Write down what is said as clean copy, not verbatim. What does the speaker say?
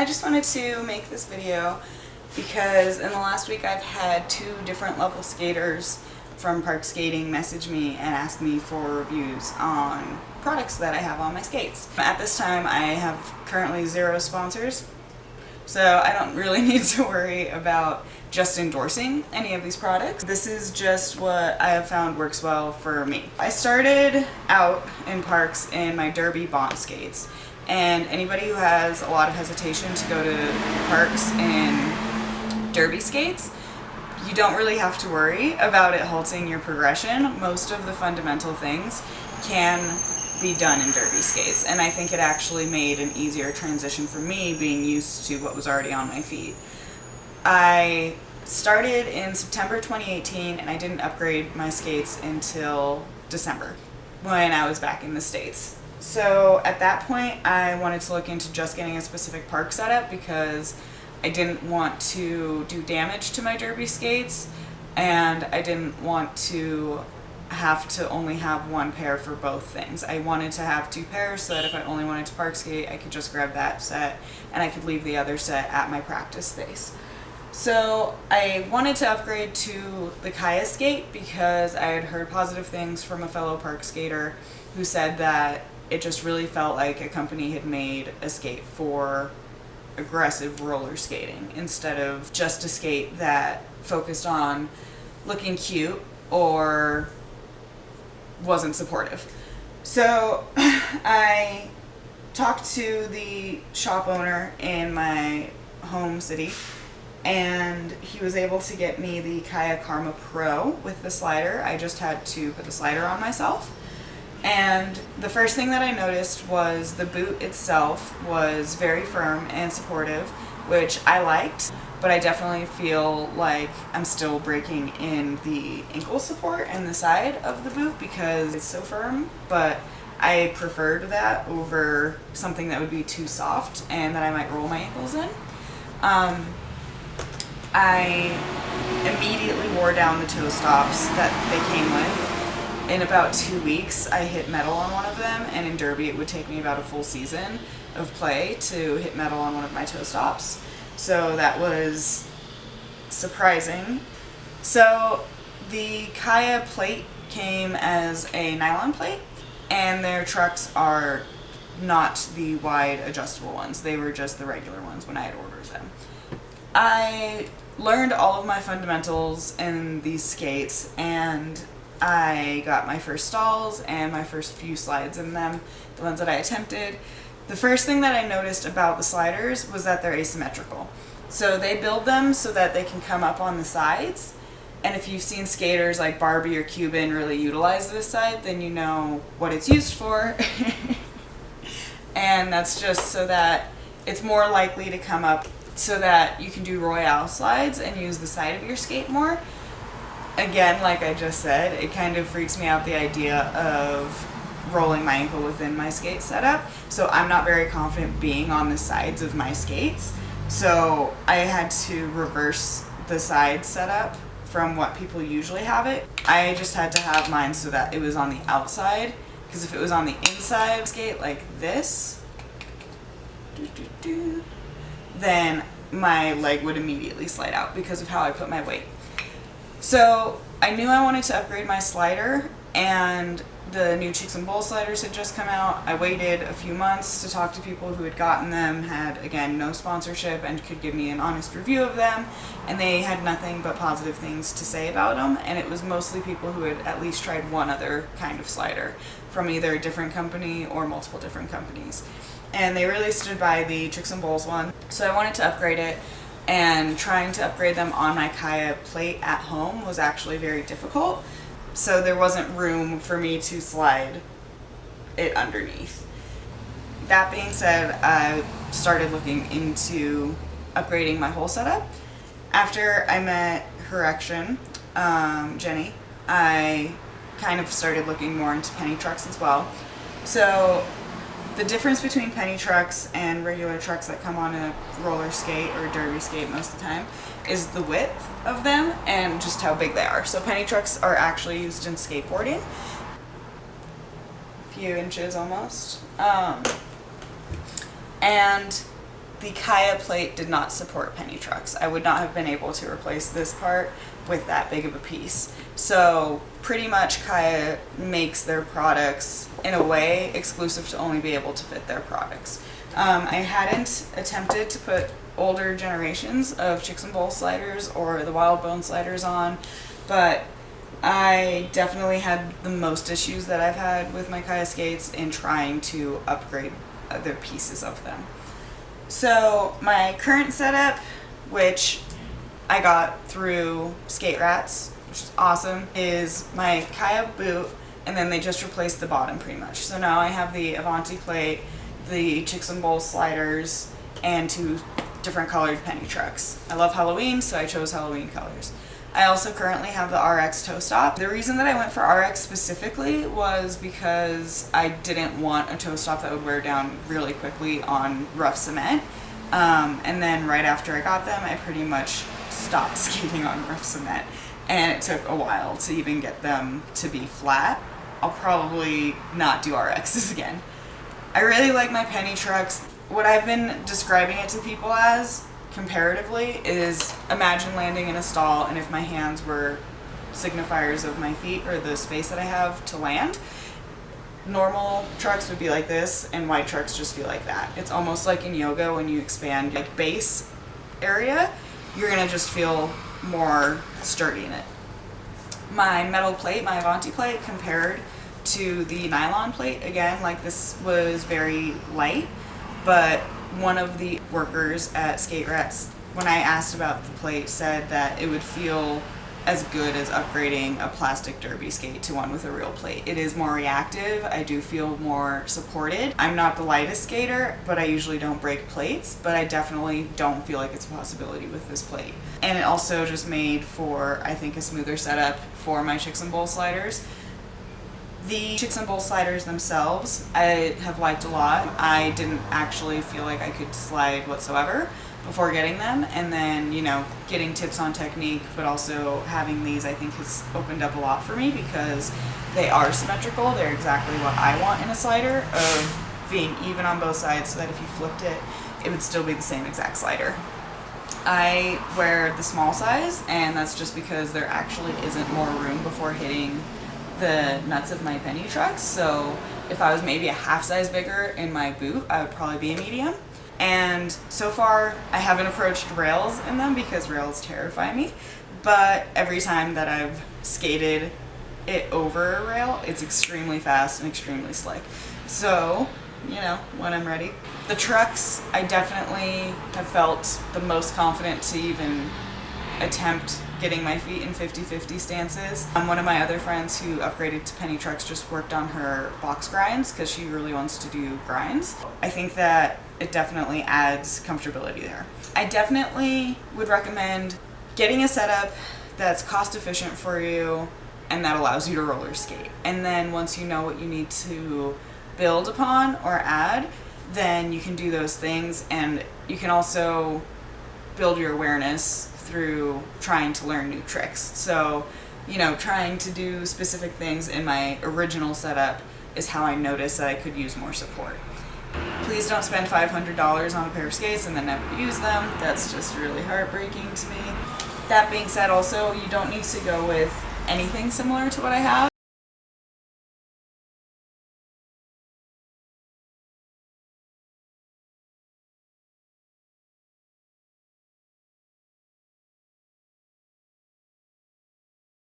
I just wanted to make this video because in the last week I've had 2 different local skaters from Park Skating message me and ask me for reviews on products that I have on my skates. At this time I have currently 0 sponsors, so I don't really need to worry about just endorsing any of these products. This is just what I have found works well for me. I started out in parks in my Derby Bond skates. And anybody who has a lot of hesitation to go to parks in derby skates, you don't really have to worry about it halting your progression. Most of the fundamental things can be done in derby skates, and I think it actually made an easier transition for me being used to what was already on my feet. I started in September 2018 and I didn't upgrade my skates until December when I was back in the States. So at that point I wanted to look into just getting a specific park setup because I didn't want to do damage to my derby skates and I didn't want to have to only have one pair for both things. I wanted to have 2 pairs so that if I only wanted to park skate I could just grab that set and I could leave the other set at my practice space. So I wanted to upgrade to the Kaya skate because I had heard positive things from a fellow park skater who said that it just really felt like a company had made a skate for aggressive roller skating instead of just a skate that focused on looking cute or wasn't supportive. So I talked to the shop owner in my home city and he was able to get me the Kaya Karma Pro with the slider. I just had to put the slider on myself. And the first thing that I noticed was the boot itself was very firm and supportive, which I liked, but I definitely feel like I'm still breaking in the ankle support and the side of the boot because it's so firm, but I preferred that over something that would be too soft and that I might roll my ankles in. I immediately wore down the toe stops that they came with. In about 2 weeks, I hit metal on one of them, and in derby it would take me about a full season of play to hit metal on one of my toe stops. So that was surprising. So the Kaya plate came as a nylon plate, and their trucks are not the wide adjustable ones. They were just the regular ones when I had ordered them. I learned all of my fundamentals in these skates, and I got my first stalls and my first few slides in them, the ones that I attempted. The first thing that I noticed about the sliders was that they're asymmetrical. So they build them so that they can come up on the sides, and if you've seen skaters like Barbie or Cuban really utilize this side, then you know what it's used for. And that's just so that it's more likely to come up so that you can do Royale slides and use the side of your skate more. Again, like I just said, it kind of freaks me out, the idea of rolling my ankle within my skate setup. So I'm not very confident being on the sides of my skates. So I had to reverse the side setup from what people usually have it. I just had to have mine so that it was on the outside, because if it was on the inside skate like this, then my leg would immediately slide out because of how I put my weight. So I knew I wanted to upgrade my slider, and the new Chicks and Bowl sliders had just come out. I waited a few months to talk to people who had gotten them, had again no sponsorship, and could give me an honest review of them, and they had nothing but positive things to say about them, and it was mostly people who had at least tried one other kind of slider from either a different company or multiple different companies. And they really stood by the Chicks and Bowls one, so I wanted to upgrade it. And trying to upgrade them on my Kaya plate at home was actually very difficult, so there wasn't room for me to slide it underneath. That being said, I started looking into upgrading my whole setup. After I met Correction, Jenny, I kind of started looking more into penny trucks as well. So the difference between penny trucks and regular trucks that come on a roller skate or derby skate most of the time is the width of them and just how big they are. So penny trucks are actually used in skateboarding. A few inches almost. And the Kaya plate did not support penny trucks. I would not have been able to replace this part with that big of a piece. So pretty much Kaya makes their products in a way exclusive to only be able to fit their products. I hadn't attempted to put older generations of Chicks and Bowl sliders or the Wild Bone sliders on, but I definitely had the most issues that I've had with my Kaya skates in trying to upgrade other pieces of them. So my current setup, which I got through Skate Rats, which is awesome, is my Kaya boot, and then they just replaced the bottom pretty much. So now I have the Avanti plate, the Chicks and Bowl sliders, and 2 different colored penny trucks. I love Halloween, so I chose Halloween colors. I also currently have the RX toe stop. The reason that I went for RX specifically was because I didn't want a toe stop that would wear down really quickly on rough cement. And then right after I got them, I pretty much stopped skating on rough cement. And it took a while to even get them to be flat. I'll probably not do RXs again. I really like my penny trucks. What I've been describing it to people as comparatively is, imagine landing in a stall, and if my hands were signifiers of my feet or the space that I have to land, normal trucks would be like this and wide trucks just feel like that. It's almost like in yoga when you expand like base area, you're gonna just feel more sturdy in it. My metal plate, my Avanti plate, compared to the nylon plate, again, like this was very light, but one of the workers at Skate Rats, when I asked about the plate, said that it would feel as good as upgrading a plastic derby skate to one with a real plate. It is more reactive. I do feel more supported. I'm not the lightest skater, but I usually don't break plates, but I definitely don't feel like it's a possibility with this plate. And it also just made for, I think, a smoother setup for my Chicks and Bowl sliders. The Chicks and Bowl sliders themselves, I have liked a lot. I didn't actually feel like I could slide whatsoever before getting them, and then, you know, getting tips on technique, but also having these, I think, has opened up a lot for me because they are symmetrical. They're exactly what I want in a slider, of being even on both sides so that if you flipped it, it would still be the same exact slider. I wear the small size, and that's just because there actually isn't more room before hitting the nuts of my penny trucks. So if I was maybe a half size bigger in my boot, I would probably be a medium. And so far I haven't approached rails in them because rails terrify me, but every time that I've skated it over a rail, it's extremely fast and extremely slick. So, you know, when I'm ready. The trucks, I definitely have felt the most confident to even attempt getting my feet in 50-50 stances. One of my other friends who upgraded to penny trucks just worked on her box grinds because she really wants to do grinds. I think that it definitely adds comfortability there. I definitely would recommend getting a setup that's cost efficient for you and that allows you to roller skate. And then once you know what you need to build upon or add, then you can do those things, and you can also build your awareness through trying to learn new tricks. So, you know, trying to do specific things in my original setup is how I noticed that I could use more support. Please don't spend $500 on a pair of skates and then never use them. That's just really heartbreaking to me. That being said, also, you don't need to go with anything similar to what I have.